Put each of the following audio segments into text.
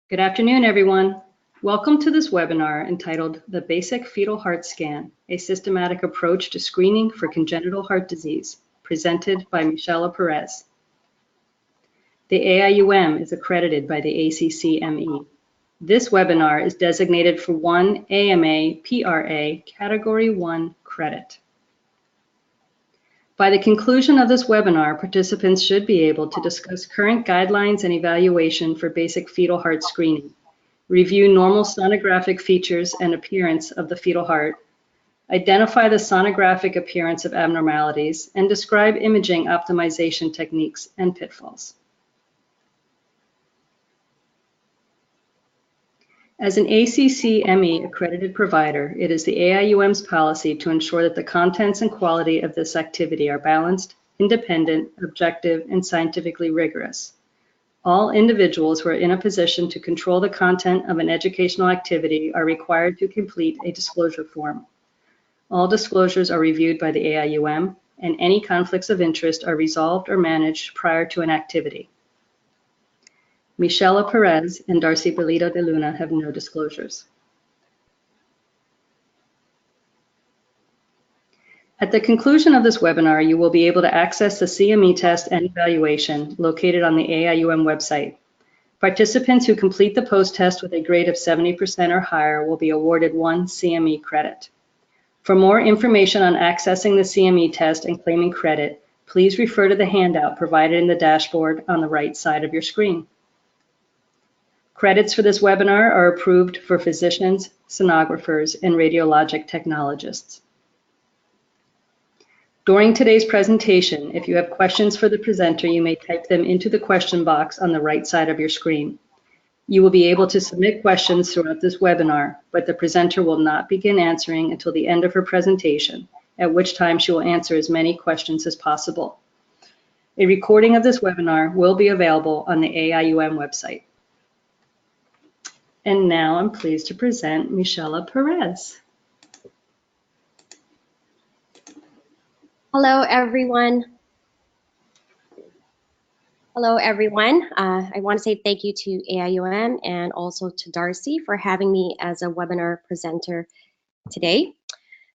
Good afternoon, everyone. Welcome to this webinar entitled The Basic Fetal Heart Scan, a Systematic Approach to Screening for Congenital Heart Disease, presented by Michela Perez. The AIUM is accredited by the ACCME. This webinar is designated for one AMA PRA Category 1 credit. By the conclusion of this webinar, participants should be able to discuss current guidelines and evaluation for basic fetal heart screening, review normal sonographic features and appearance of the fetal heart, identify the sonographic appearance of abnormalities, and describe imaging optimization techniques and pitfalls. As an ACCME accredited provider, it is the AIUM's policy to ensure that the contents and quality of this activity are balanced, independent, objective, and scientifically rigorous. All individuals who are in a position to control the content of an educational activity are required to complete a disclosure form. All disclosures are reviewed by the AIUM, and any conflicts of interest are resolved or managed prior to an activity. Michela Perez and Darcy Belito de Luna have no disclosures. At the conclusion of this webinar, you will be able to access the CME test and evaluation located on the AIUM website. Participants who complete the post-test with a grade of 70% or higher will be awarded one CME credit. For more information on accessing the CME test and claiming credit, please refer to the handout provided in the dashboard on the right side of your screen. Credits for this webinar are approved for physicians, sonographers, and radiologic technologists. During today's presentation, if you have questions for the presenter, you may type them into the question box on the right side of your screen. You will be able to submit questions throughout this webinar, but the presenter will not begin answering until the end of her presentation, at which time she will answer as many questions as possible. A recording of this webinar will be available on the AIUM website. And now I'm pleased to present Michela Perez. Hello, everyone. I want to say thank you to AIUM and also to Darcy for having me as a webinar presenter today.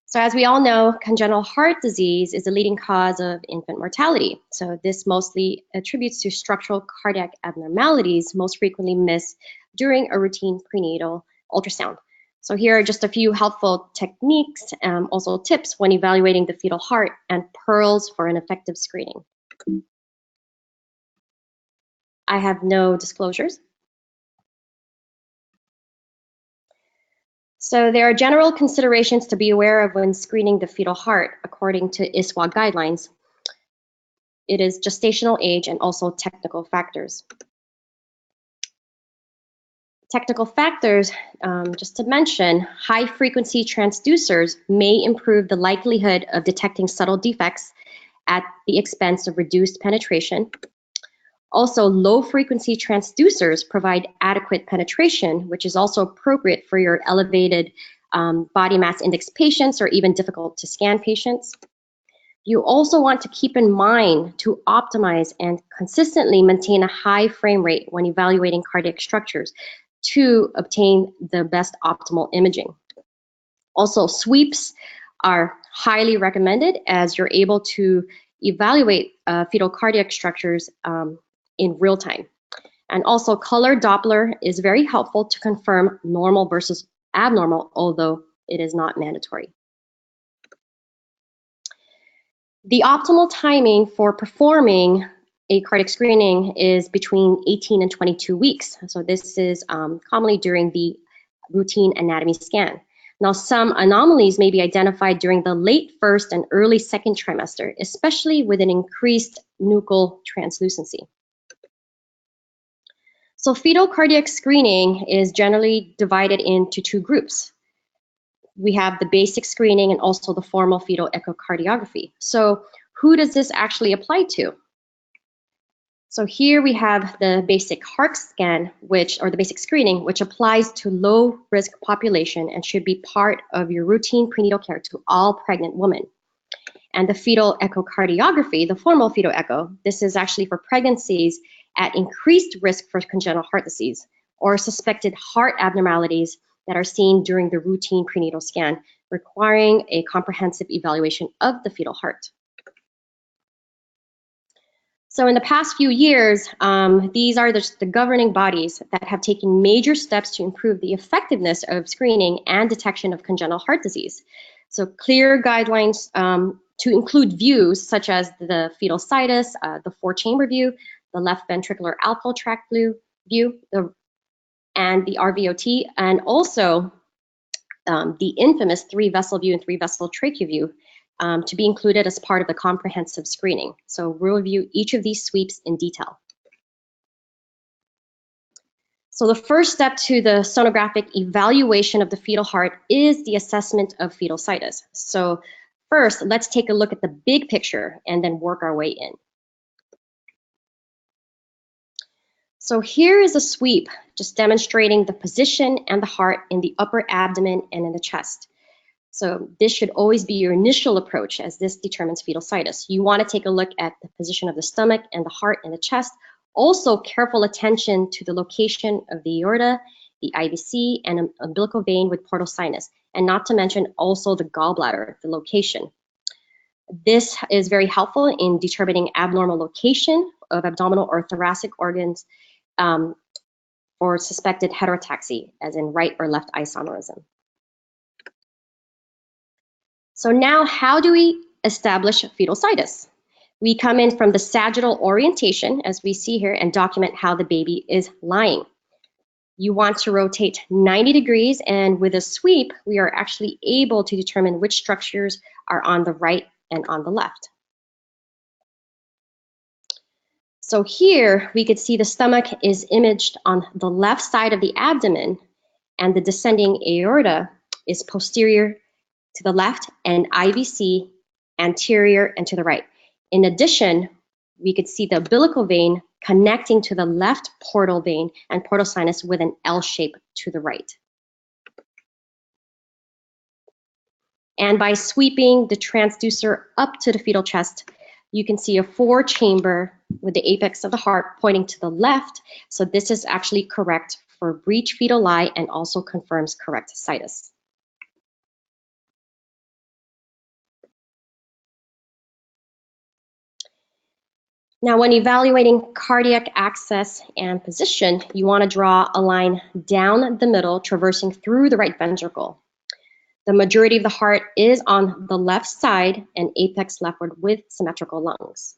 So as we all know, congenital heart disease is the leading cause of infant mortality. So this mostly attributes to structural cardiac abnormalities, most frequently missed during a routine prenatal ultrasound. So here are just a few helpful techniques, also tips when evaluating the fetal heart and pearls for an effective screening. I have no disclosures. So there are general considerations to be aware of when screening the fetal heart according to ISWA guidelines. It is gestational age and also technical factors. Technical factors, just to mention, high-frequency transducers may improve the likelihood of detecting subtle defects at the expense of reduced penetration. Also, low-frequency transducers provide adequate penetration, which is also appropriate for your elevated body mass index patients or even difficult-to-scan patients. You also want to keep in mind to optimize and consistently maintain a high frame rate when evaluating cardiac structures to obtain the best optimal imaging. Also, sweeps are highly recommended as you're able to evaluate fetal cardiac structures in real time. And also, color Doppler is very helpful to confirm normal versus abnormal, although it is not mandatory. The optimal timing for performing a cardiac screening is between 18 and 22 weeks. So this is commonly during the routine anatomy scan. Now, some anomalies may be identified during the late first and early second trimester, especially with an increased nuchal translucency. So fetal cardiac screening is generally divided into two groups. We have the basic screening and also the formal fetal echocardiography. So who does this actually apply to? So here we have the basic heart scan, or the basic screening, which applies to low-risk population and should be part of your routine prenatal care to all pregnant women. And the fetal echocardiography, the formal fetal echo, this is actually for pregnancies at increased risk for congenital heart disease, or suspected heart abnormalities that are seen during the routine prenatal scan, requiring a comprehensive evaluation of the fetal heart. So in the past few years, these are the governing bodies that have taken major steps to improve the effectiveness of screening and detection of congenital heart disease. So clear guidelines to include views such as the fetal situs, the 4-chamber view, the left ventricular outflow tract view, and the RVOT, and also the infamous 3-vessel view and 3-vessel trachea view to be included as part of the comprehensive screening. So we'll review each of these sweeps in detail. So the first step to the sonographic evaluation of the fetal heart is the assessment of fetal situs. So first, let's take a look at the big picture and then work our way in. So here is a sweep just demonstrating the position and the heart in the upper abdomen and in the chest. So this should always be your initial approach, as this determines fetal situs. You want to take a look at the position of the stomach and the heart and the chest. Also, careful attention to the location of the aorta, the IVC, and an umbilical vein with portal sinus, and not to mention also the gallbladder, the location. This is very helpful in determining abnormal location of abdominal or thoracic organs or suspected heterotaxy, as in right or left isomerism. So now, how do we establish fetal situs? We come in from the sagittal orientation, as we see here, and document how the baby is lying. You want to rotate 90 degrees, and with a sweep, we are actually able to determine which structures are on the right and on the left. So here, we could see the stomach is imaged on the left side of the abdomen, and the descending aorta is posterior to the left and IVC anterior and to the right. In addition, we could see the umbilical vein connecting to the left portal vein and portal sinus with an L shape to the right. And by sweeping the transducer up to the fetal chest, you can see a 4-chamber with the apex of the heart pointing to the left. So this is actually correct for breech fetal lie and also confirms correct situs. Now, when evaluating cardiac access and position, you want to draw a line down the middle, traversing through the right ventricle. The majority of the heart is on the left side and apex leftward with symmetrical lungs.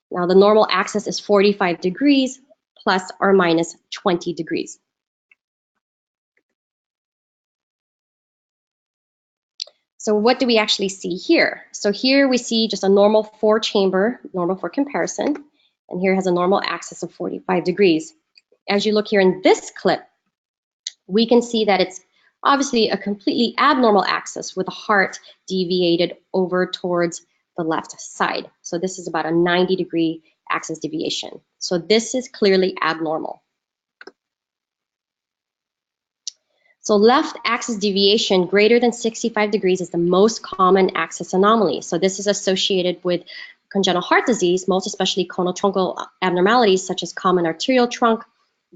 Now, the normal axis is 45 degrees plus or minus 20 degrees. So what do we actually see here? So here we see just a normal 4-chamber, normal for comparison, and here has a normal axis of 45 degrees. As you look here in this clip, we can see that it's obviously a completely abnormal axis with the heart deviated over towards the left side. So this is about a 90-degree axis deviation. So this is clearly abnormal. So left axis deviation greater than 65 degrees is the most common axis anomaly. So this is associated with congenital heart disease, most especially conotruncal abnormalities such as common arterial trunk,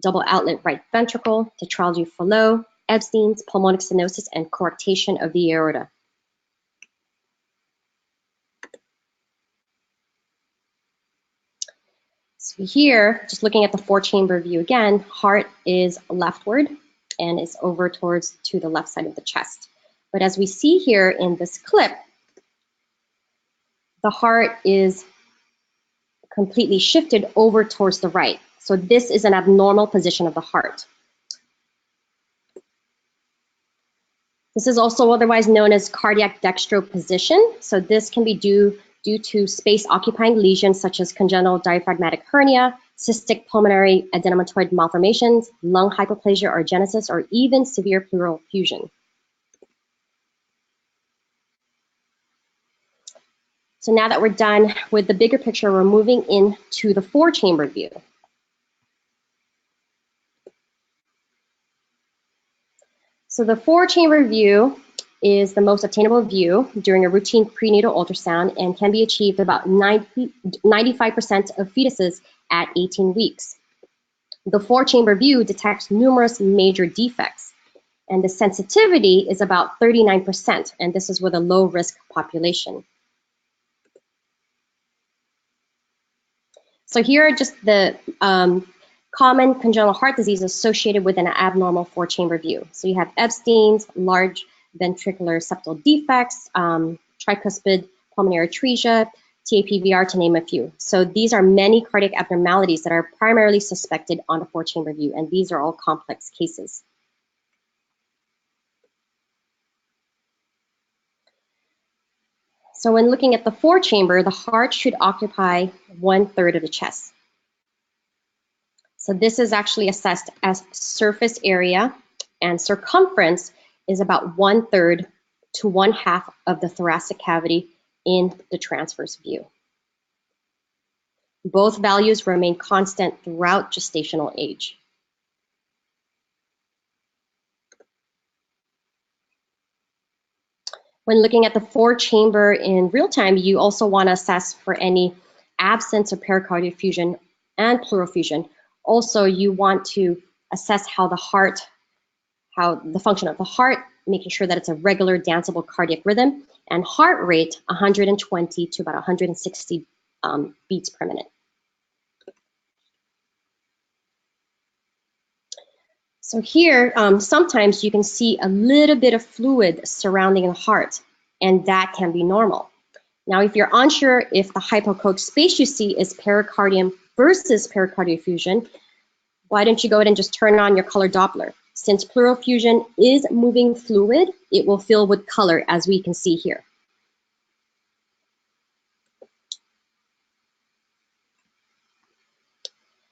double outlet right ventricle, tetralogy of Fallot, Ebstein's, pulmonic stenosis, and coarctation of the aorta. So here, just looking at the 4-chamber view again, heart is leftward and is over towards to the left side of the chest. But as we see here in this clip, the heart is completely shifted over towards the right. So this is an abnormal position of the heart. This is also otherwise known as cardiac dextroposition. So this can be due to space-occupying lesions such as congenital diaphragmatic hernia, cystic pulmonary adenomatoid malformations, lung hypoplasia or genesis, or even severe pleural effusion. So now that we're done with the bigger picture, we're moving into the 4-chamber view. So the 4-chamber view is the most obtainable view during a routine prenatal ultrasound and can be achieved about 95% of fetuses at 18 weeks. The 4-chamber view detects numerous major defects, and the sensitivity is about 39%, and this is with a low-risk population. So here are just the common congenital heart disease associated with an abnormal 4-chamber view. So you have Ebstein's, large ventricular septal defects, tricuspid pulmonary atresia, TAPVR, to name a few. So these are many cardiac abnormalities that are primarily suspected on a 4-chamber view, and these are all complex cases. So when looking at the 4-chamber, the heart should occupy 1/3 of the chest. So this is actually assessed as surface area, and circumference is about 1/3 to 1/2 of the thoracic cavity in the transverse view. Both values remain constant throughout gestational age. When looking at the 4-chamber in real time, you also want to assess for any absence of pericardial effusion and pleural effusion. Also, you want to assess how the function of the heart, making sure that it's a regular danceable cardiac rhythm, and heart rate 120 to about 160 beats per minute. So here, sometimes you can see a little bit of fluid surrounding the heart, and that can be normal. Now, if you're unsure if the hypoechoic space you see is pericardium versus pericardial effusion, why don't you go ahead and just turn on your color Doppler? Since pleural effusion is moving fluid, it will fill with color, as we can see here.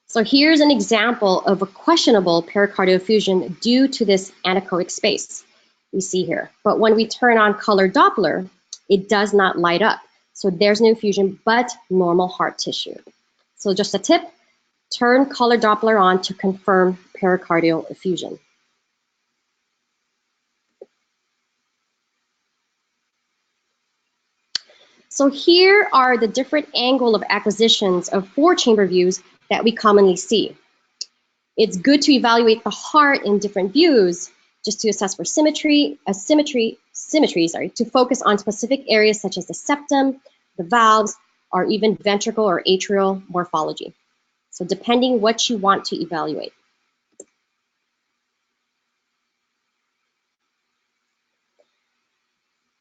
So here's an example of a questionable pericardial effusion due to this anechoic space we see here. But when we turn on color Doppler, it does not light up. So there's no effusion, but normal heart tissue. So just a tip, turn color Doppler on to confirm pericardial effusion. So here are the different angle of acquisitions of 4-chamber views that we commonly see. It's good to evaluate the heart in different views just to assess for symmetry, to focus on specific areas such as the septum, the valves, or even ventricle or atrial morphology. So depending what you want to evaluate.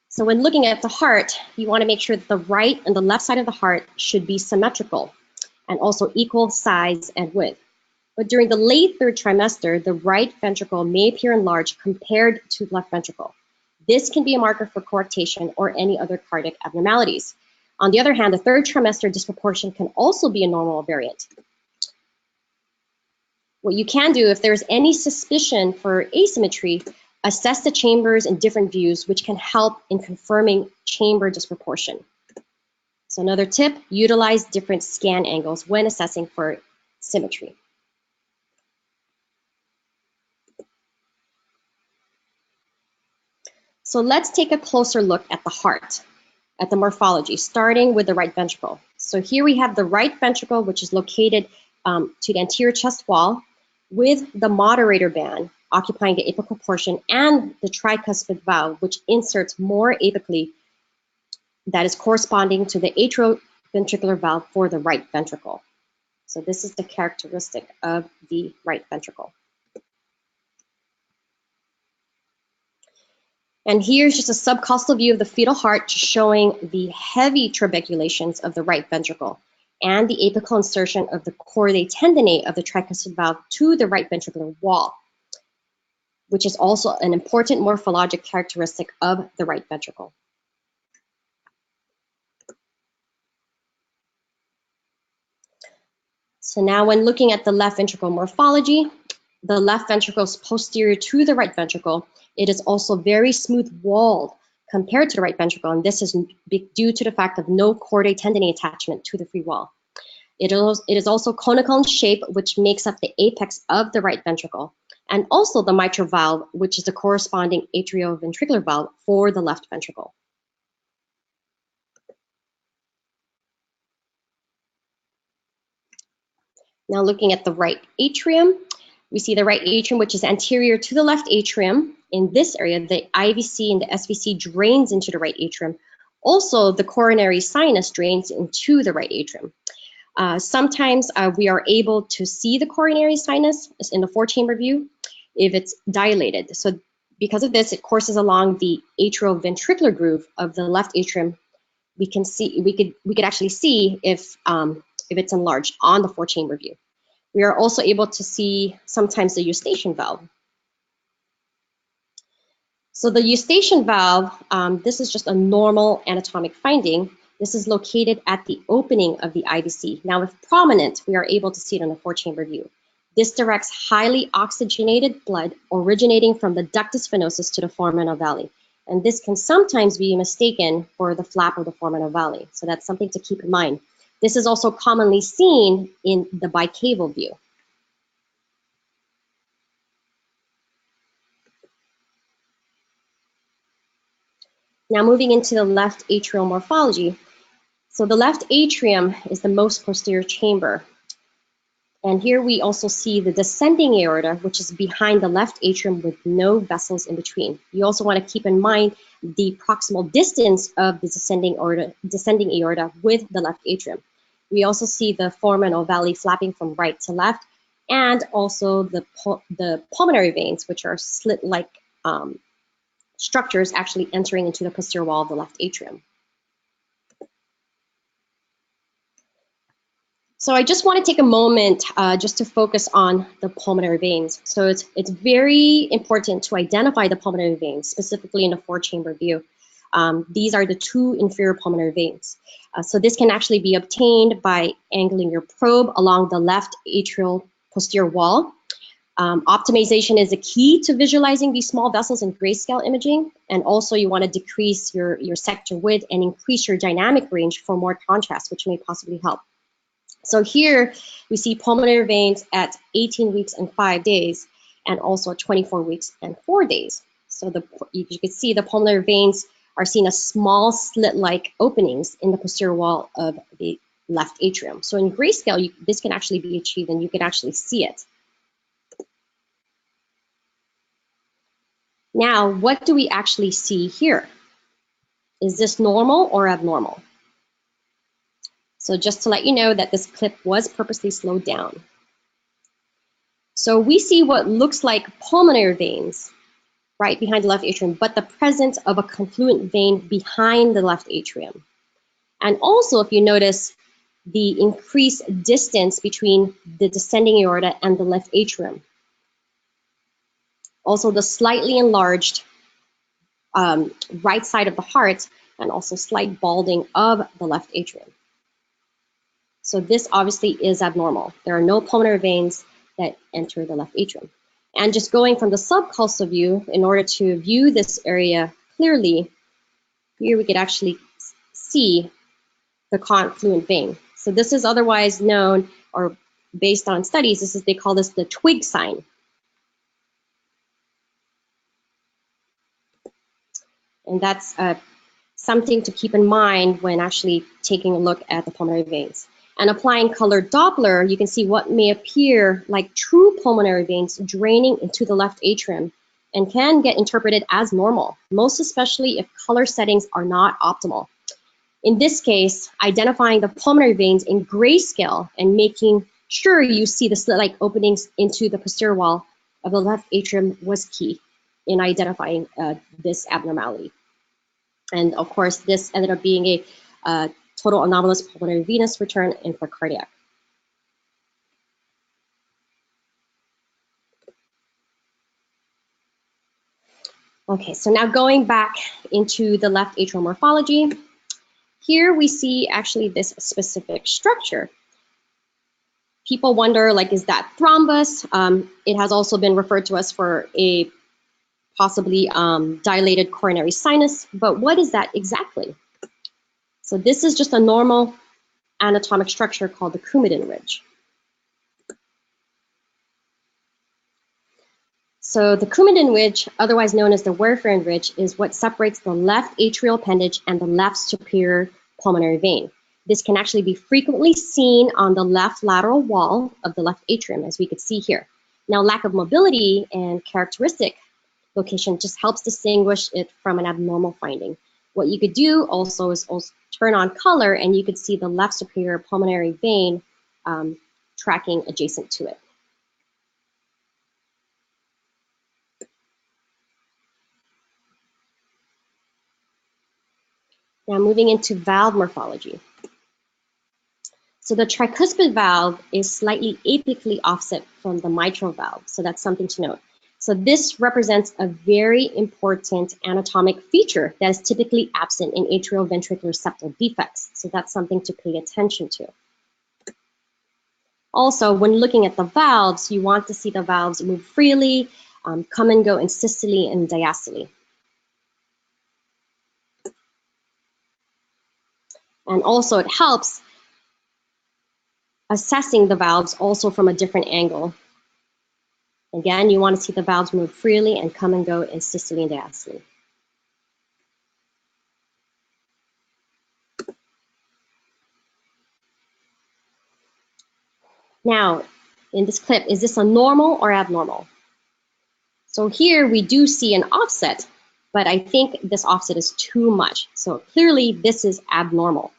So when looking at the heart, you want to make sure that the right and the left side of the heart should be symmetrical and also equal size and width. But during the late 3rd trimester, the right ventricle may appear enlarged compared to the left ventricle. This can be a marker for coarctation or any other cardiac abnormalities. On the other hand, the 3rd trimester disproportion can also be a normal variant. What you can do, if there's any suspicion for asymmetry, assess the chambers in different views, which can help in confirming chamber disproportion. So another tip, utilize different scan angles when assessing for symmetry. So let's take a closer look at the heart, at the morphology, starting with the right ventricle. So here we have the right ventricle, which is located to the anterior chest wall, with the moderator band occupying the apical portion and the tricuspid valve, which inserts more apically, that is corresponding to the atrioventricular valve for the right ventricle. So this is the characteristic of the right ventricle. And here's just a subcostal view of the fetal heart showing the heavy trabeculations of the right ventricle and the apical insertion of the chordae tendineae of the tricuspid valve to the right ventricular wall, which is also an important morphologic characteristic of the right ventricle. So now when looking at the left ventricle morphology, the left ventricle is posterior to the right ventricle. It is also very smooth-walled compared to the right ventricle, and this is due to the fact of no chordae tendineae attachment to the free wall. It is also conical in shape, which makes up the apex of the right ventricle, and also the mitral valve, which is the corresponding atrioventricular valve for the left ventricle. Now looking at the right atrium, we see the right atrium, which is anterior to the left atrium. In this area, the IVC and the SVC drains into the right atrium. Also, the coronary sinus drains into the right atrium. Sometimes we are able to see the coronary sinus in the 4-chamber view if it's dilated. So because of this, it courses along the atrioventricular groove of the left atrium. We could actually see if it's enlarged on the 4-chamber view. We are also able to see sometimes the eustachian valve. So the eustachian valve, this is just a normal anatomic finding. This is located at the opening of the IVC. Now, if prominent, we are able to see it in the 4-chamber view. This directs highly oxygenated blood originating from the ductus venosus to the foramen ovale. And this can sometimes be mistaken for the flap of the foramen ovale. So that's something to keep in mind. This is also commonly seen in the bicaval view. Now moving into the left atrial morphology. So the left atrium is the most posterior chamber. And here we also see the descending aorta, which is behind the left atrium with no vessels in between. You also want to keep in mind the proximal distance of the descending aorta with the left atrium. We also see the foramen ovale flapping from right to left, and also the pulmonary veins, which are slit-like structures actually entering into the posterior wall of the left atrium. So I just want to take a moment just to focus on the pulmonary veins. So it's very important to identify the pulmonary veins, specifically in the 4-chamber view. These are the 2 inferior pulmonary veins. So this can actually be obtained by angling your probe along the left atrial posterior wall. Optimization is a key to visualizing these small vessels in grayscale imaging, and also you want to decrease your sector width and increase your dynamic range for more contrast, which may possibly help. So here we see pulmonary veins at 18 weeks and 5 days, and also 24 weeks and 4 days. So you can see the pulmonary veins are seen as small slit-like openings in the posterior wall of the left atrium. So in grayscale, this can actually be achieved, and you can actually see it. Now, what do we actually see here? Is this normal or abnormal? So just to let you know that this clip was purposely slowed down. So we see what looks like pulmonary veins right behind the left atrium, but the presence of a confluent vein behind the left atrium. And also, if you notice, the increased distance between the descending aorta and the left atrium. Also, the slightly enlarged right side of the heart, and also slight balding of the left atrium. So this obviously is abnormal. There are no pulmonary veins that enter the left atrium. And just going from the subcostal view, in order to view this area clearly, here we could actually see the confluent vein. So this is otherwise known, or based on studies, they call this the twig sign. And that's something to keep in mind when actually taking a look at the pulmonary veins. And applying colored Doppler, you can see what may appear like true pulmonary veins draining into the left atrium and can get interpreted as normal, most especially if color settings are not optimal. In this case, identifying the pulmonary veins in grayscale and making sure you see the slit-like openings into the posterior wall of the left atrium was key in identifying this abnormality. And of course, this ended up being a total anomalous pulmonary venous return infracardiac. Okay, so now going back into the left atrial morphology, here we see actually this specific structure. People wonder, like, is that thrombus? It has also been referred to as for a possibly dilated coronary sinus, but what is that exactly? So this is just a normal anatomic structure called the Coumadin ridge. So the Coumadin ridge, otherwise known as the Warfarin ridge, is what separates the left atrial appendage and the left superior pulmonary vein. This can actually be frequently seen on the left lateral wall of the left atrium, as we could see here. Now, lack of mobility and characteristic location just helps distinguish it from an abnormal finding. What you could do also is turn on color, and you could see the left superior pulmonary vein tracking adjacent to it. Now moving into valve morphology. So the tricuspid valve is slightly apically offset from the mitral valve, so that's something to note. So this represents a very important anatomic feature that is typically absent in atrioventricular septal defects, so that's something to pay attention to. Also, when looking at the valves, you want to see the valves move freely, come and go in systole and diastole. And also it helps assessing the valves also from a different angle. Again, you want to see the valves move freely and come and go in systole and diastole. Now, in this clip, is this a normal or abnormal? So here we do see an offset, but I think this offset is too much. So clearly this is abnormal.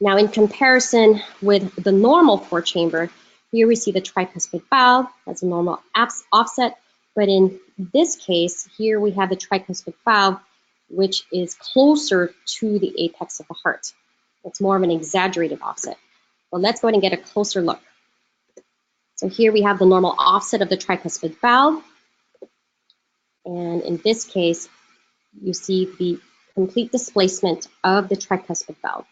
Now, in comparison with the normal four-chamber, here we see the tricuspid valve, that's a normal offset, but in this case, here we have the tricuspid valve, which is closer to the apex of the heart. It's more of an exaggerated offset. Well, let's go ahead and get a closer look. So here we have the normal offset of the tricuspid valve, and in this case, you see the complete displacement of the tricuspid valve.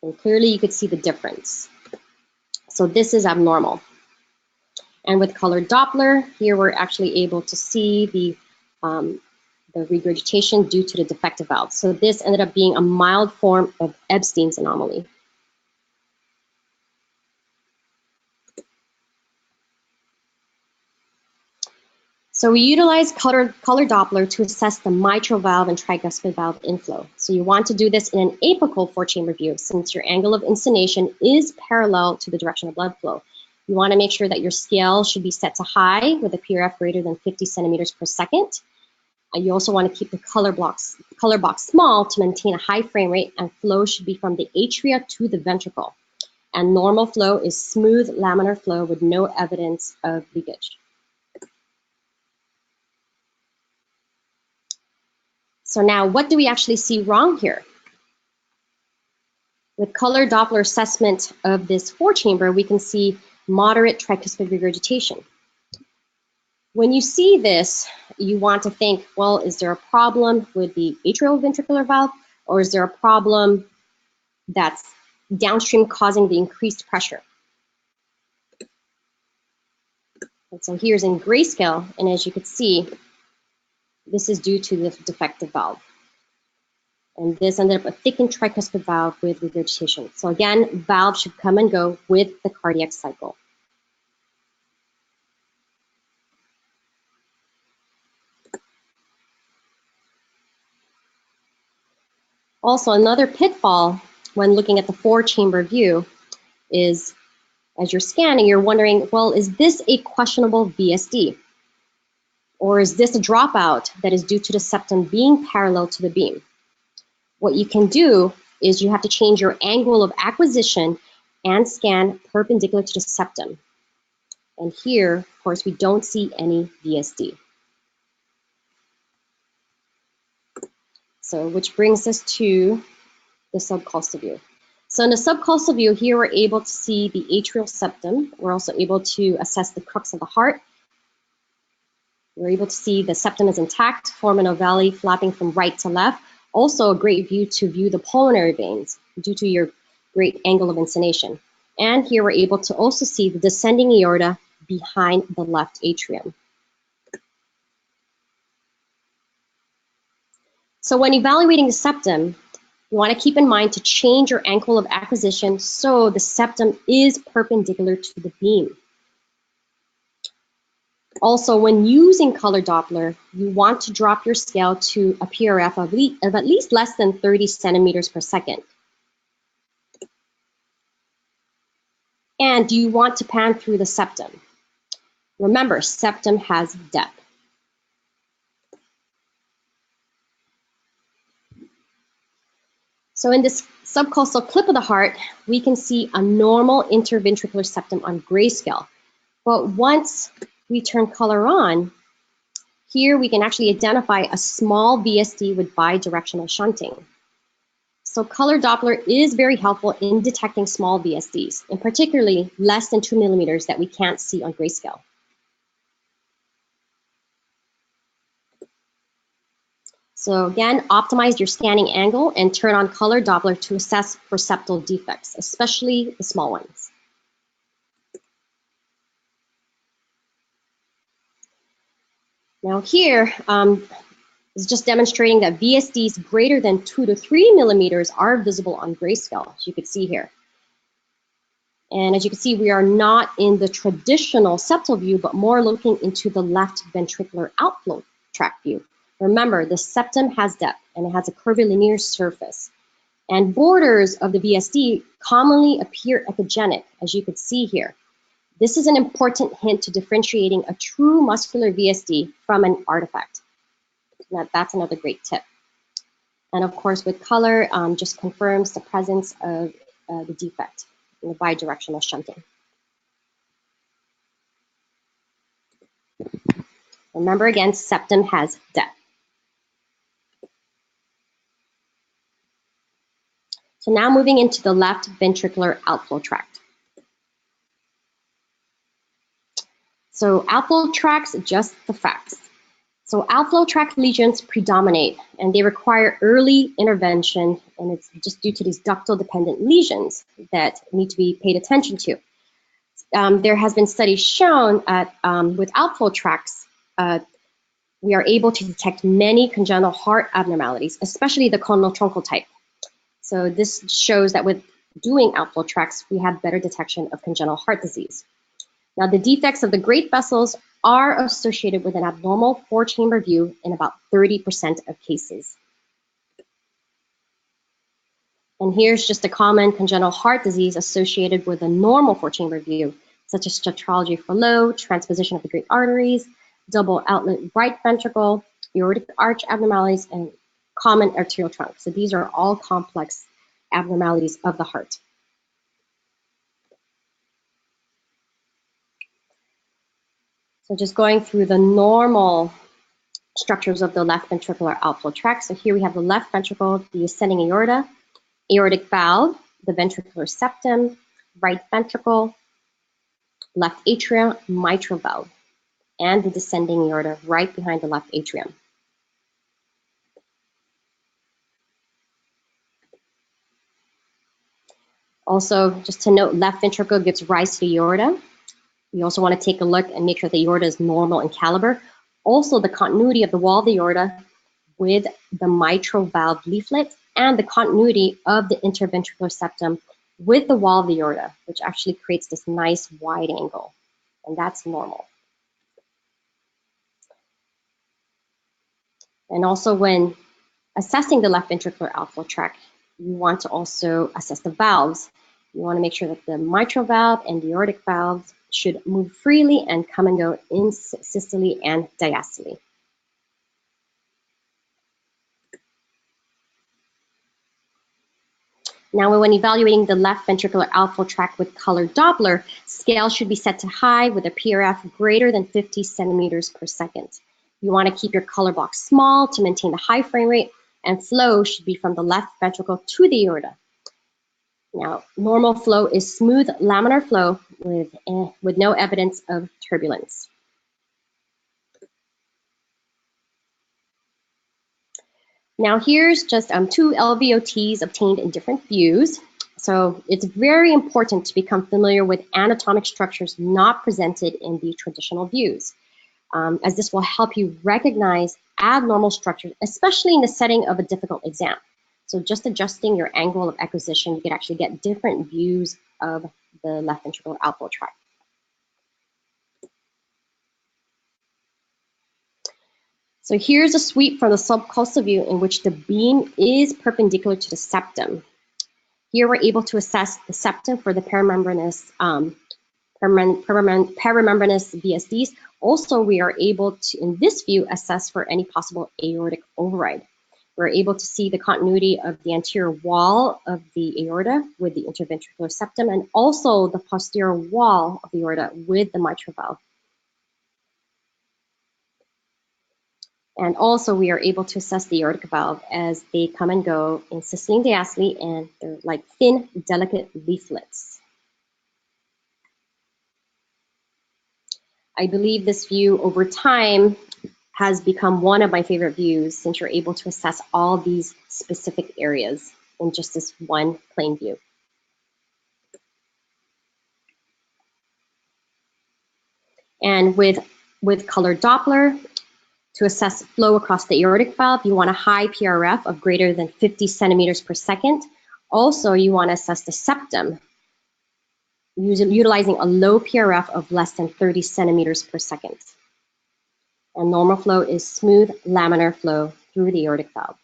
And clearly you could see the difference. So this is abnormal. And with colored Doppler, here we're actually able to see the regurgitation due to the defective valve. So this ended up being a mild form of Ebstein's anomaly. So we utilize color Doppler to assess the mitral valve and tricuspid valve inflow. So you want to do this in an apical four-chamber view, since your angle of insonation is parallel to the direction of blood flow. You want to make sure that your scale should be set to high with a PRF greater than 50 centimeters per second. You also want to keep the color box small to maintain a high frame rate, and flow should be from the atria to the ventricle. And normal flow is smooth laminar flow with no evidence of leakage. So now, what do we actually see wrong here? With color Doppler assessment of this four-chamber, we can see moderate tricuspid regurgitation. When you see this, you want to think, well, is there a problem with the atrioventricular valve, or is there a problem that's downstream causing the increased pressure? And so here's in grayscale, and as you can see, this is due to the defective valve. And this ended up a thickened tricuspid valve with regurgitation. So again, valve should come and go with the cardiac cycle. Also, another pitfall when looking at the four-chamber view is, as you're scanning, you're wondering, well, is this a questionable VSD? Or is this a dropout that is due to the septum being parallel to the beam? What you can do is you have to change your angle of acquisition and scan perpendicular to the septum. And here, of course, we don't see any VSD. So, which brings us to the subcostal view. So in the subcostal view, here we're able to see the atrial septum. We're also able to assess the crux of the heart. We're able to see the septum is intact, foramen ovale flapping from right to left. Also a great view to view the pulmonary veins due to your great angle of insonation. And here we're able to also see the descending aorta behind the left atrium. So when evaluating the septum, you want to keep in mind to change your angle of acquisition so the septum is perpendicular to the beam. Also, when using color Doppler, you want to drop your scale to a PRF of at least less than 30 centimeters per second. And you want to pan through the septum. Remember, septum has depth. So in this subcostal clip of the heart, we can see a normal interventricular septum on grayscale. But once we turn color on, here we can actually identify a small VSD with bidirectional shunting. So color Doppler is very helpful in detecting small VSDs, and particularly less than 2 millimeters that we can't see on grayscale. So again, optimize your scanning angle and turn on color Doppler to assess for septal defects, especially the small ones. Now here is just demonstrating that VSDs greater than 2 to 3 millimeters are visible on grayscale, as you can see here. And as you can see, we are not in the traditional septal view, but more looking into the left ventricular outflow tract view. Remember, the septum has depth and it has a curvilinear surface. And borders of the VSD commonly appear echogenic, as you can see here. This is an important hint to differentiating a true muscular VSD from an artifact. Now, that's another great tip. And of course, with color, just confirms the presence of the defect in the bidirectional shunting. Remember again, septum has depth. So now moving into the left ventricular outflow tract. So outflow tracts, just the facts. So outflow tract lesions predominate and they require early intervention, and it's just due to these ductal dependent lesions that need to be paid attention to. There has been studies shown with outflow tracts, we are able to detect many congenital heart abnormalities, especially the conotruncal type. So this shows that with doing outflow tracts, we have better detection of congenital heart disease. Now, the defects of the great vessels are associated with an abnormal four-chamber view in about 30% of cases. And here's just a common congenital heart disease associated with a normal four-chamber view, such as tetralogy for low, transposition of the great arteries, double outlet right ventricle, aortic arch abnormalities, and common arterial trunk. So these are all complex abnormalities of the heart. So just going through the normal structures of the left ventricular outflow tract. So here we have the left ventricle, the ascending aorta, aortic valve, the ventricular septum, right ventricle, left atrium, mitral valve, and the descending aorta right behind the left atrium. Also, just to note, left ventricle gives rise to the aorta. You also want to take a look and make sure the aorta is normal in caliber. Also, the continuity of the wall of the aorta with the mitral valve leaflet and the continuity of the interventricular septum with the wall of the aorta, which actually creates this nice wide angle, and that's normal. And also when assessing the left ventricular outflow tract, you want to also assess the valves. You want to make sure that the mitral valve and the aortic valves should move freely and come and go in systole and diastole. Now, when evaluating the left ventricular outflow tract with color Doppler, scale should be set to high with a PRF greater than 50 centimeters per second. You want to keep your color box small to maintain the high frame rate, and flow should be from the left ventricle to the aorta. Now, normal flow is smooth laminar flow with no evidence of turbulence. Now here's just two LVOTs obtained in different views. So it's very important to become familiar with anatomic structures not presented in the traditional views, as this will help you recognize abnormal structures, especially in the setting of a difficult exam. So just adjusting your angle of acquisition, you can actually get different views of the left ventricular outflow tract. So here's a sweep from the subcostal view in which the beam is perpendicular to the septum. Here we're able to assess the septum for the paramembranous VSDs. Also, we are able to, in this view, assess for any possible aortic override. We're able to see the continuity of the anterior wall of the aorta with the interventricular septum, and also the posterior wall of the aorta with the mitral valve. And also, we are able to assess the aortic valve as they come and go in systole and diastole, and they're like thin, delicate leaflets. I believe this view over time has become one of my favorite views, since you're able to assess all these specific areas in just this one plain view. And with color Doppler, to assess flow across the aortic valve, you want a high PRF of greater than 50 centimeters per second. Also, you want to assess the septum, utilizing a low PRF of less than 30 centimeters per second. And normal flow is smooth laminar flow through the aortic valve.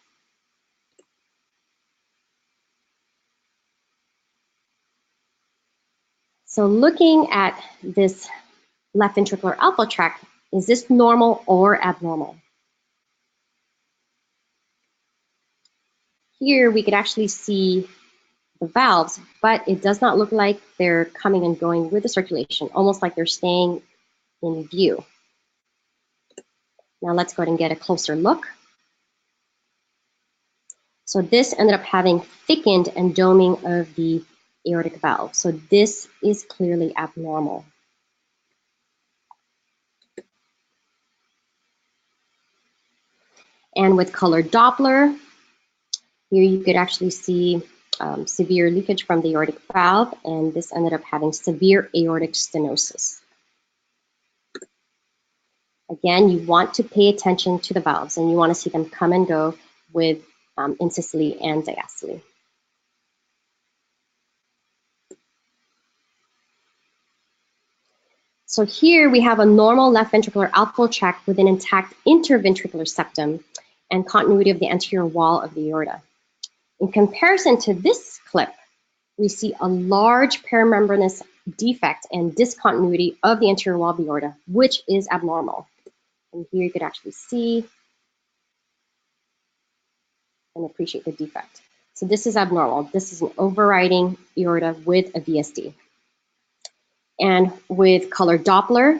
So looking at this left ventricular outflow tract, is this normal or abnormal? Here we could actually see the valves, but it does not look like they're coming and going with the circulation, almost like they're staying in view. Now let's go ahead and get a closer look. So this ended up having thickened and doming of the aortic valve. So this is clearly abnormal. And with color Doppler, here you could actually see severe leakage from the aortic valve, and this ended up having severe aortic stenosis. Again, you want to pay attention to the valves, and you want to see them come and go with insystole and diastole. So here we have a normal left ventricular outflow tract with an intact interventricular septum and continuity of the anterior wall of the aorta. In comparison to this clip, we see a large paramembranous defect and discontinuity of the anterior wall of the aorta, which is abnormal. And here you could actually see and appreciate the defect. So this is abnormal. This is an overriding aorta with a VSD. And with color Doppler,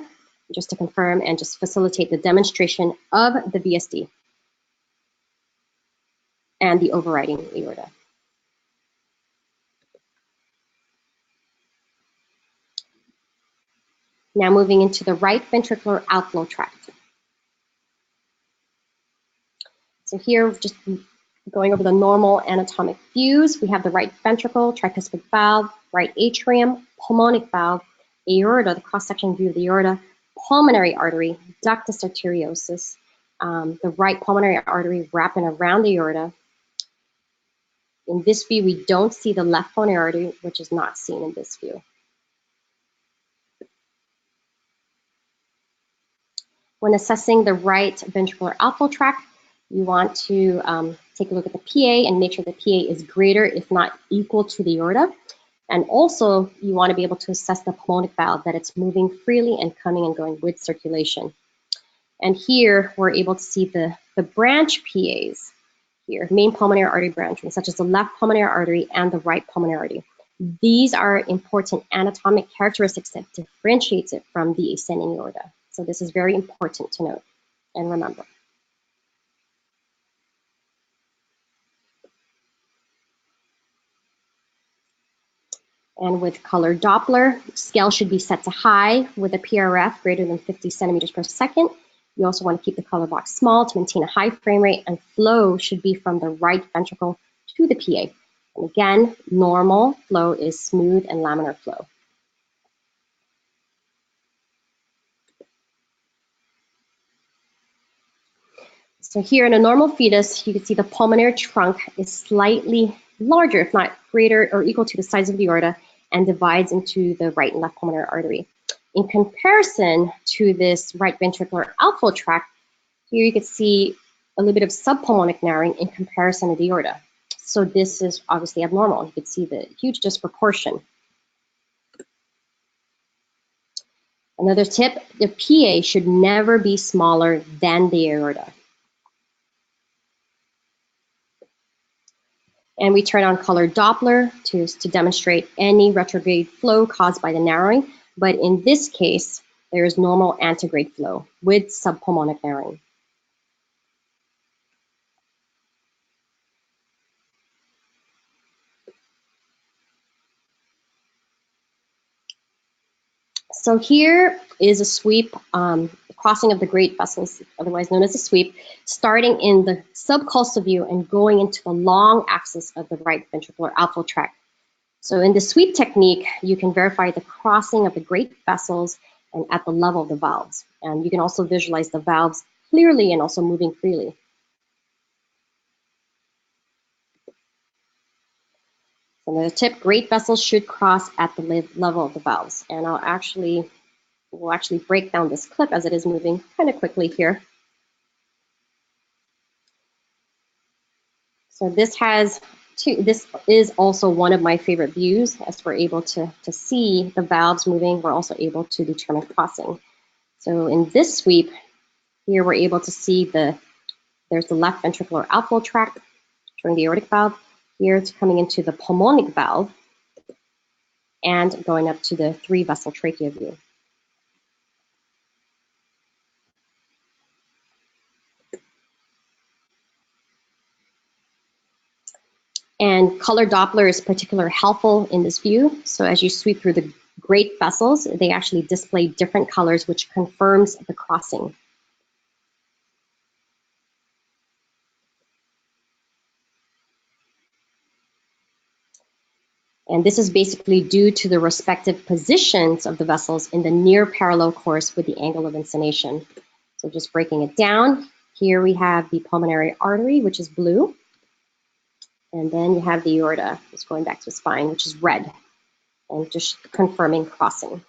just to confirm and just facilitate the demonstration of the VSD and the overriding aorta. Now moving into the right ventricular outflow tract. So here, just going over the normal anatomic views, we have the right ventricle, tricuspid valve, right atrium, pulmonic valve, aorta, the cross-section view of the aorta, pulmonary artery, ductus arteriosus, the right pulmonary artery wrapping around the aorta. In this view, we don't see the left pulmonary artery, which is not seen in this view. When assessing the right ventricular outflow tract, you want to take a look at the PA and make sure the PA is greater, if not equal to the aorta. And also, you want to be able to assess the pulmonic valve, that it's moving freely and coming and going with circulation. And here, we're able to see the branch PAs here, main pulmonary artery branching, such as the left pulmonary artery and the right pulmonary artery. These are important anatomic characteristics that differentiates it from the ascending aorta. So this is very important to note and remember. And with color Doppler, scale should be set to high with a PRF greater than 50 centimeters per second. You also want to keep the color box small to maintain a high frame rate, and flow should be from the right ventricle to the PA. And again, normal flow is smooth and laminar flow. So here in a normal fetus, you can see the pulmonary trunk is slightly larger, if not greater or equal to the size of the aorta, and divides into the right and left pulmonary artery. In comparison to this right ventricular outflow tract, Here you can see a little bit of subpulmonic narrowing in comparison to the aorta. So this is obviously abnormal. You can see the huge disproportion. Another tip, the PA should never be smaller than the aorta. And we turn on color Doppler to demonstrate any retrograde flow caused by the narrowing. But in this case, there is normal antegrade flow with subpulmonic narrowing. So here is a sweep, crossing of the great vessels, otherwise known as a sweep, starting in the subcostal view and going into the long axis of the right ventricular outflow tract. So in the sweep technique, you can verify the crossing of the great vessels and at the level of the valves. And you can also visualize the valves clearly and also moving freely. So another tip, great vessels should cross at the level of the valves. And we'll actually break down this clip as it is moving kind of quickly here. So this is also one of my favorite views, as we're able to see the valves moving. We're also able to determine crossing. So in this sweep, here we're able to see there's the left ventricular outflow tract during the aortic valve. Here it's coming into the pulmonic valve and going up to the 3-vessel trachea view. And color Doppler is particularly helpful in this view. So as you sweep through the great vessels, they actually display different colors, which confirms the crossing. And this is basically due to the respective positions of the vessels in the near parallel course with the angle of inclination. So just breaking it down, here we have the pulmonary artery, which is blue. And then you have the aorta, just going back to the spine, which is red, and just confirming crossing.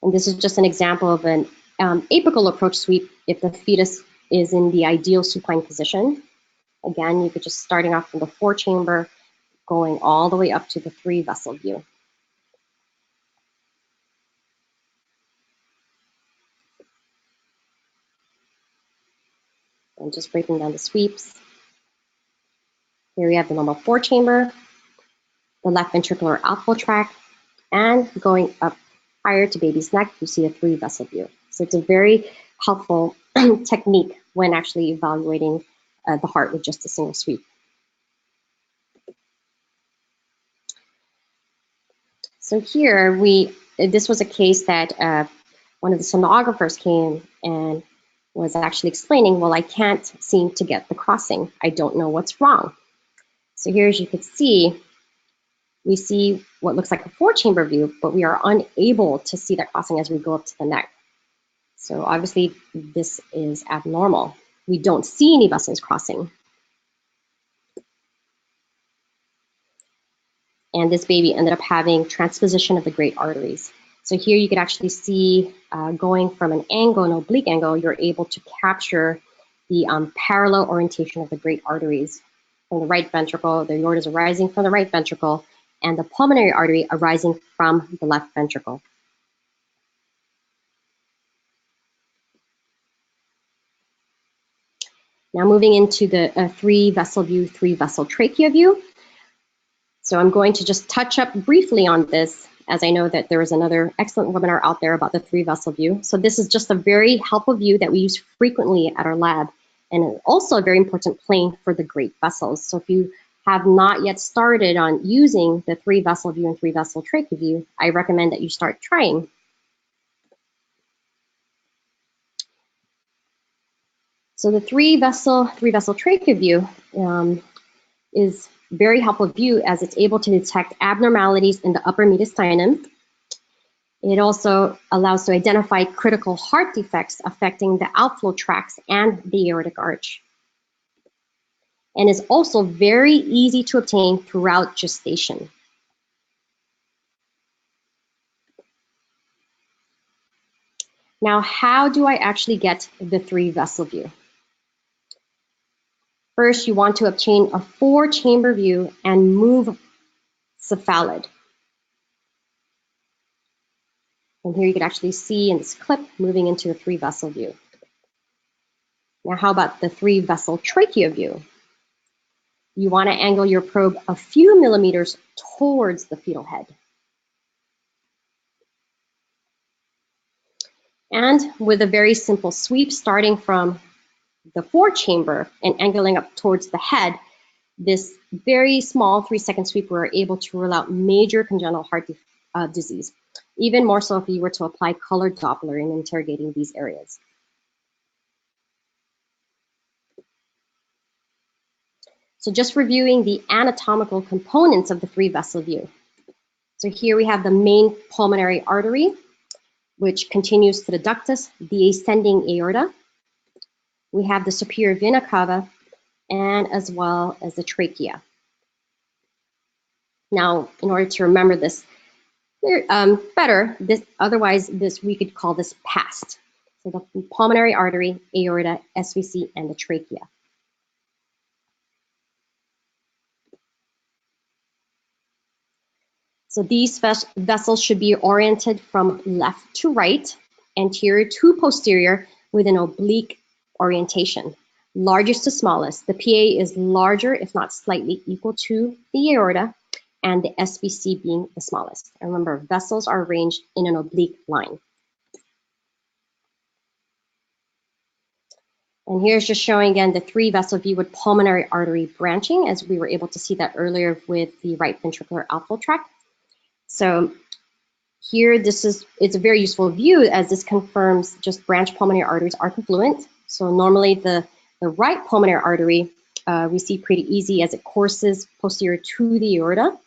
And this is just an example of an apical approach sweep if the fetus is in the ideal supine position. Again, you could just starting off from the 4-chamber, going all the way up to the 3-vessel view. And just breaking down the sweeps. Here we have the normal 4-chamber, the left ventricular outflow tract, and going up higher to baby's neck, you see a 3-vessel view. So it's a very helpful technique when actually evaluating the heart with just a single sweep. So here this was a case that one of the sonographers came and was actually explaining, well, I can't seem to get the crossing. I don't know what's wrong. So here, as you can see, we see what looks like a 4-chamber view, but we are unable to see that crossing as we go up to the neck. So obviously this is abnormal. We don't see any vessels crossing. And this baby ended up having transposition of the great arteries. So here you could actually see going from an angle, an oblique angle, you're able to capture the parallel orientation of the great arteries from the right ventricle. The aorta is arising from the right ventricle, and the pulmonary artery arising from the left ventricle. Now moving into the 3-vessel view, 3-vessel trachea view. So I'm going to just touch up briefly on this, as I know that there is another excellent webinar out there about the 3-vessel view. So this is just a very helpful view that we use frequently at our lab, and also a very important plane for the great vessels. So if you have not yet started on using the 3-vessel view and 3-vessel trachea view, I recommend that you start trying. So the 3-vessel trachea view is very helpful view, as it's able to detect abnormalities in the upper mediastinum. It also allows to identify critical heart defects affecting the outflow tracts and the aortic arch. And is also very easy to obtain throughout gestation. Now, how do I actually get the 3-vessel view? First, you want to obtain a 4-chamber view and move cephalid. And here you can actually see in this clip moving into the 3-vessel view. Now, how about the 3-vessel trachea view? You want to angle your probe a few millimeters towards the fetal head. And with a very simple sweep, starting from the 4-chamber and angling up towards the head, this very small 3-second sweep, we're able to rule out major congenital heart disease, even more so if you were to apply colored Doppler in interrogating these areas. So just reviewing the anatomical components of the 3-vessel view. So here we have the main pulmonary artery, which continues to the ductus, the ascending aorta. We have the superior vena cava, and as well as the trachea. Now, in order to remember this better, otherwise we could call this PAST. So the pulmonary artery, aorta, SVC, and the trachea. So these vessels should be oriented from left to right, anterior to posterior, with an oblique orientation. Largest to smallest. The PA is larger, if not slightly equal to the aorta, and the SVC being the smallest. And remember, vessels are arranged in an oblique line. And here's just showing again the 3-vessel view with pulmonary artery branching, as we were able to see that earlier with the right ventricular outflow tract. So here, it's a very useful view, as this confirms just branch pulmonary arteries are confluent. So normally the right pulmonary artery we see pretty easy as it courses posterior to the aorta.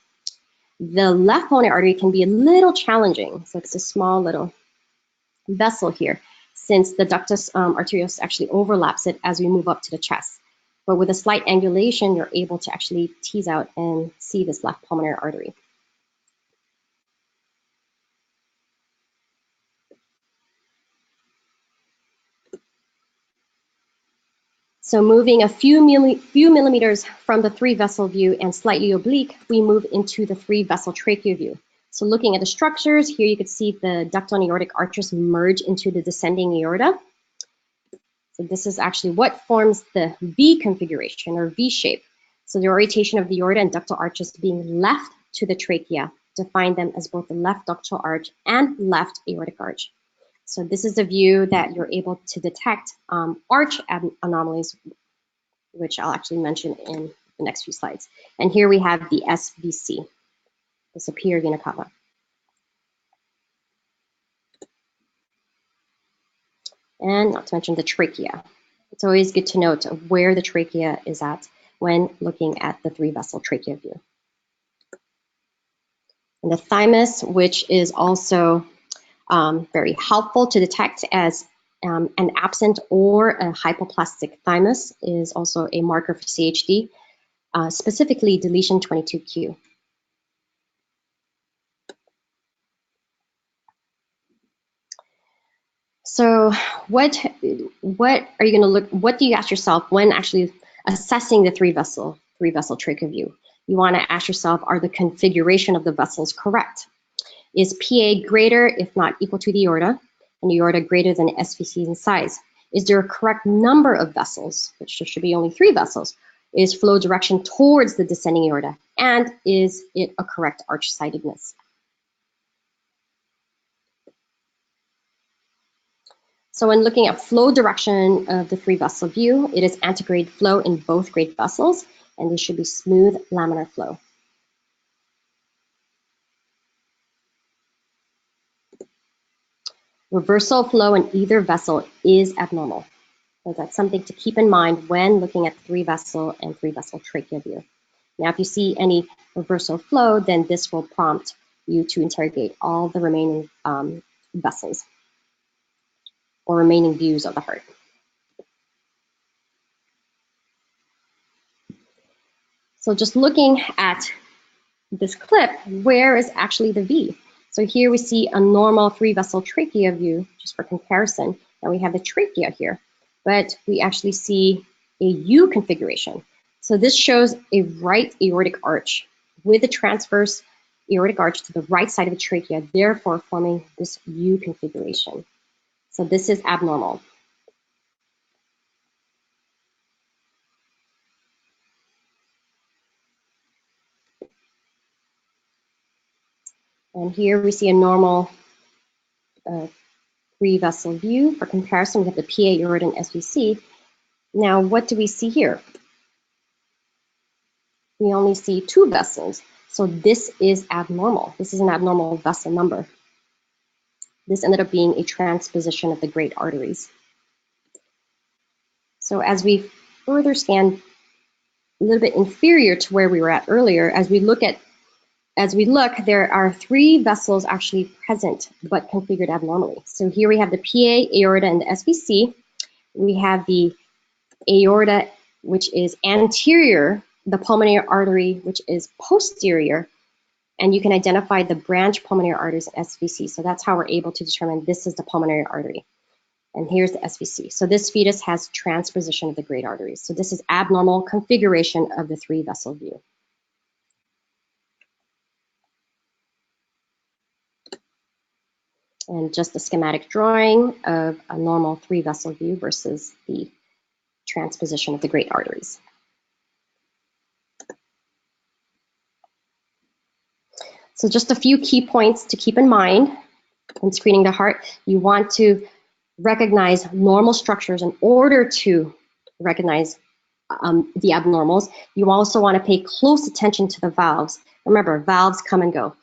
The left pulmonary artery can be a little challenging. So it's a small little vessel here, since the ductus arteriosus actually overlaps it as we move up to the chest. But with a slight angulation, you're able to actually tease out and see this left pulmonary artery. So moving a few millimeters from the 3-vessel view and slightly oblique, we move into the 3-vessel trachea view. So looking at the structures, here you can see the ductal and aortic arches merge into the descending aorta. So this is actually what forms the V configuration, or V shape. So the orientation of the aorta and ductal arches being left to the trachea, define them as both the left ductal arch and left aortic arch. So this is a view that you're able to detect arch anomalies, which I'll actually mention in the next few slides. And here we have the SVC, the superior vena cava. And not to mention the trachea. It's always good to note where the trachea is at when looking at the 3-vessel trachea view. And the thymus, which is also very helpful to detect, as an absent or a hypoplastic thymus is also a marker for CHD, specifically deletion 22q. So what are you going to look, what do you ask yourself when actually assessing the 3-vessel trachea view? You want to ask yourself, are the configuration of the vessels correct? Is PA greater, if not equal to the aorta, and the aorta greater than SVC in size? Is there a correct number of vessels, which there should be only 3 vessels? Is flow direction towards the descending aorta? And is it a correct arch-sidedness? So when looking at flow direction of the 3-vessel view, it is antegrade flow in both great vessels, and this should be smooth laminar flow. Reversal flow in either vessel is abnormal. So that's something to keep in mind when looking at the 3-vessel and 3-vessel trachea view. Now, if you see any reversal flow, then this will prompt you to interrogate all the remaining vessels or remaining views of the heart. So just looking at this clip, where is actually the V? So here we see a normal 3-vessel trachea view, just for comparison. And we have the trachea here, but we actually see a U configuration. So this shows a right aortic arch with a transverse aortic arch to the right side of the trachea, therefore forming this U configuration. So this is abnormal. And here we see a normal 3-vessel view. For comparison, we have the PA aorta and SVC. Now, what do we see here? We only see 2 vessels. So this is abnormal. This is an abnormal vessel number. This ended up being a transposition of the great arteries. So as we further scan a little bit inferior to where we were at earlier, as we look, there are 3 vessels actually present, but configured abnormally. So here we have the PA, aorta, and the SVC. We have the aorta, which is anterior, the pulmonary artery, which is posterior, and you can identify the branch pulmonary arteries in SVC. So that's how we're able to determine this is the pulmonary artery. And here's the SVC. So this fetus has transposition of the great arteries. So this is abnormal configuration of the 3-vessel view. And just a schematic drawing of a normal 3-vessel view versus the transposition of the great arteries. So just a few key points to keep in mind when screening the heart. You want to recognize normal structures in order to recognize the abnormals. You also want to pay close attention to the valves. Remember, valves come and go.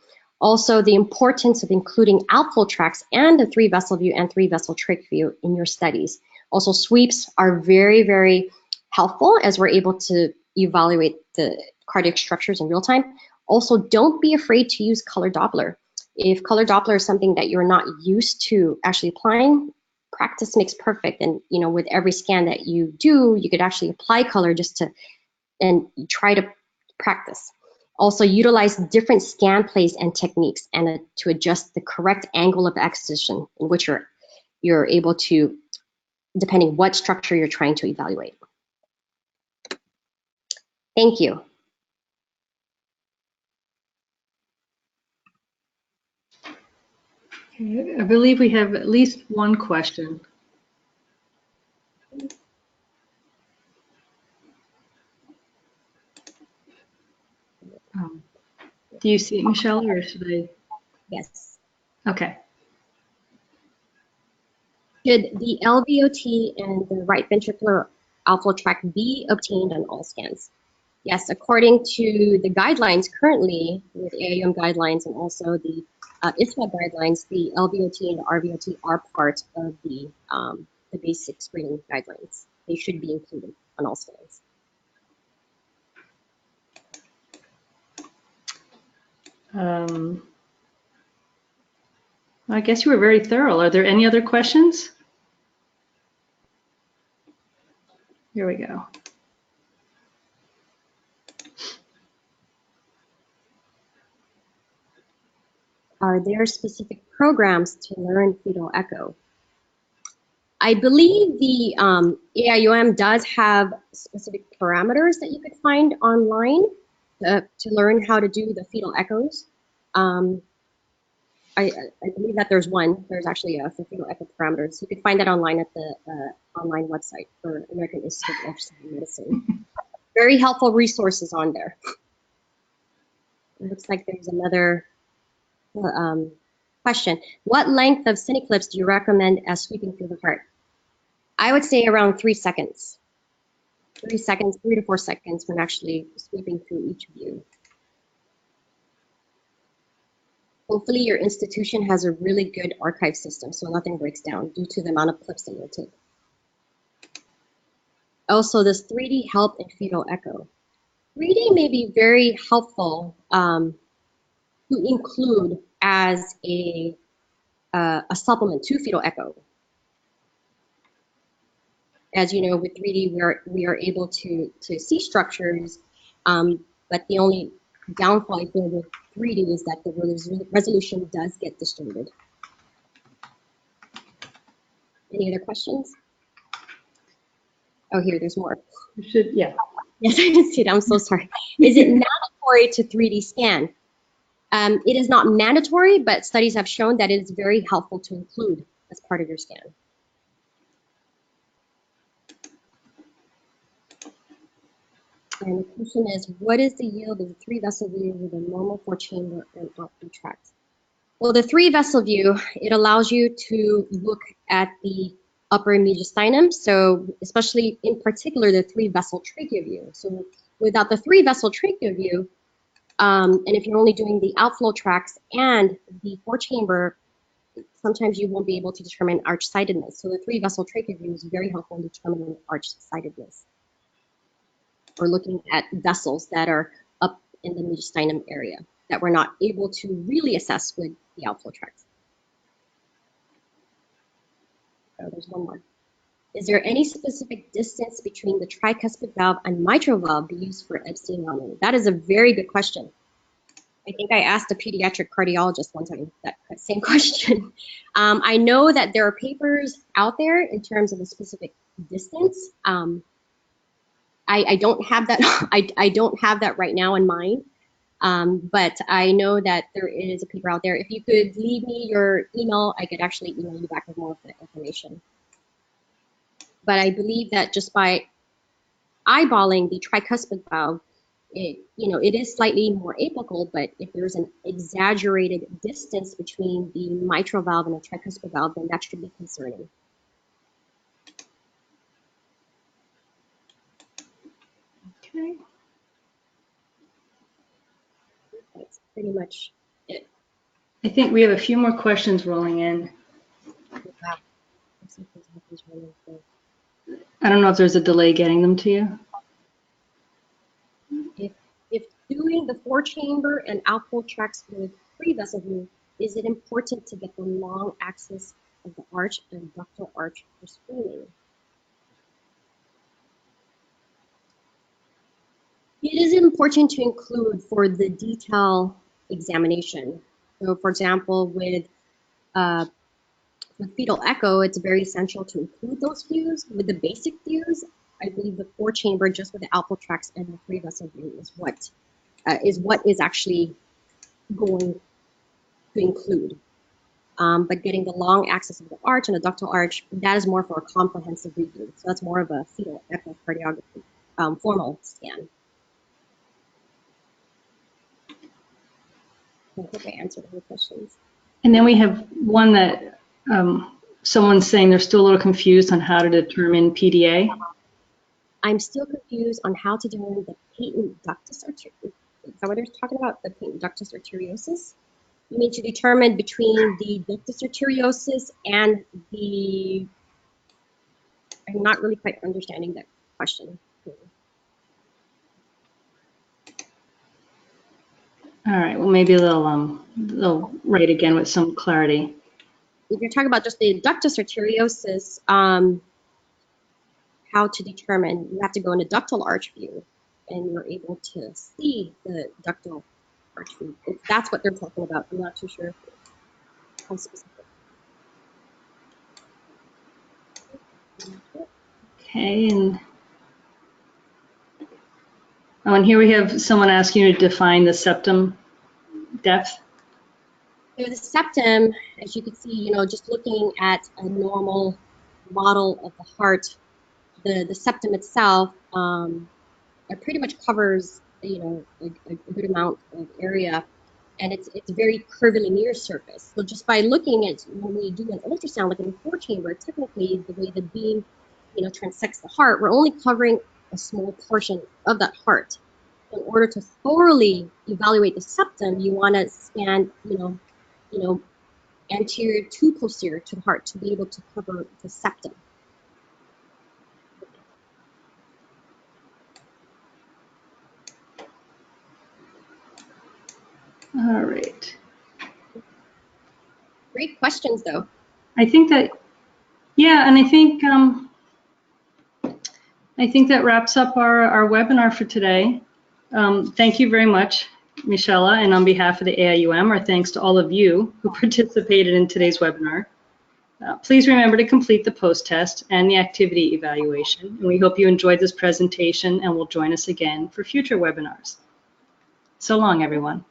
Also, the importance of including outflow tracts and a 3-vessel view and 3-vessel trach view in your studies. Also, sweeps are very, very helpful as we're able to evaluate the cardiac structures in real time. Also, don't be afraid to use color Doppler. If color Doppler is something that you're not used to actually applying, practice makes perfect. And with every scan that you do, you could actually apply color just to and try to practice. Also, utilize different scan plays and techniques and to adjust the correct angle of excision in which you're able to, depending what structure you're trying to evaluate. Thank you. Okay, I believe we have at least one question. Do you see it, Michelle, or should I? Yes. Okay. Should the LVOT and the right ventricular outflow tract be obtained on all scans? Yes, according to the guidelines currently, with AIUM guidelines and also the ISMA guidelines, the LVOT and the RVOT are part of the basic screening guidelines. They should be included on all scans. I guess you were very thorough. Are there any other questions? Here we go. Are there specific programs to learn fetal echo? I believe the AIUM does have specific parameters that you could find online to learn how to do the fetal echoes. I believe that there's one. There's actually a fetal echo parameters. You could find that online at the online website for American Institute of Medicine. Very helpful resources on there. It looks like there's another question. What length of cineclips do you recommend as sweeping through the heart? I would say around 3 seconds. 3 seconds, 3 to 4 seconds when actually sweeping through each view. Hopefully your institution has a really good archive system so nothing breaks down due to the amount of clips that you'll take. Also, does 3D help in fetal echo? 3D may be very helpful to include as a supplement to fetal echo. As you know, with 3D, we are able to see structures, but the only downfall if they're with 3D is that the resolution does get distorted. Any other questions? Oh, here, there's more. You should, yeah. Yes, I didn't see it. I'm so sorry. Is it mandatory to 3D scan? It is not mandatory, but studies have shown that it is very helpful to include as part of your scan. And the question is, what is the yield of the 3-vessel view with a normal 4-chamber and outflow tracts? Well, the 3-vessel view, it allows you to look at the upper mediastinum, so especially in particular the 3-vessel trachea view. So without the 3-vessel trachea view, and if you're only doing the outflow tracts and the 4-chamber, sometimes you won't be able to determine arch-sidedness. So the 3-vessel trachea view is very helpful in determining arch-sidedness, or looking at vessels that are up in the mediastinum area that we're not able to really assess with the outflow tracts. Oh, there's one more. Is there any specific distance between the tricuspid valve and mitral valve used for Epstein anomaly? That is a very good question. I think I asked a pediatric cardiologist one time that same question. I know that there are papers out there in terms of a specific distance. I don't have that. I don't have that right now in mind. But I know that there is a paper out there. If you could leave me your email, I could actually email you back with more of the information. But I believe that just by eyeballing the tricuspid valve, it is slightly more apical, but if there's an exaggerated distance between the mitral valve and the tricuspid valve, then that should be concerning. Okay. That's pretty much it. I think we have a few more questions rolling in. Wow. I don't know if there's a delay getting them to you. If doing the 4-chamber and outflow tracts with 3-vessel view, is it important to get the long axis of the arch and ductal arch for screening? It is important to include for the detail examination. So, for example, with fetal echo, it's very essential to include those views. With the basic views, I believe the 4-chamber just with the outflow tracts and the 3-vessel view is what is actually going to include. But getting the long axis of the arch and the ductal arch, that is more for a comprehensive review. So that's more of a fetal echocardiography formal scan. I hope I answered all the questions. And then we have one that someone's saying they're still a little confused on how to determine PDA. I'm still confused on how to determine the patent ductus arteriosus. Is that what they're talking about? The patent ductus arteriosus? You mean to determine between the ductus arteriosus and the... I'm not really quite understanding that question. All right, well, maybe they'll write again with some clarity. If you're talking about just the ductus arteriosus, how to determine, you have to go in a ductal arch view, and you're able to see the ductal arch view. If that's what they're talking about, I'm not too sure how specific. Okay, and here we have someone asking you to define the septum depth. So the septum, as you can see, just looking at a normal model of the heart, the septum itself it pretty much covers, a good amount of area, and it's very curvilinear surface. So just by looking at, when we do an ultrasound, like in the 4-chamber, typically the way the beam, transects the heart, we're only covering a small portion of that heart. In order to thoroughly evaluate the septum, you want to scan, anterior to posterior to the heart to be able to cover the septum. All right. Great questions, though. I think that, yeah, and I think that wraps up our webinar for today. Thank you very much. Michela, and on behalf of the AIUM, our thanks to all of you who participated in today's webinar. Please remember to complete the post-test and the activity evaluation. And we hope you enjoyed this presentation and will join us again for future webinars. So long, everyone.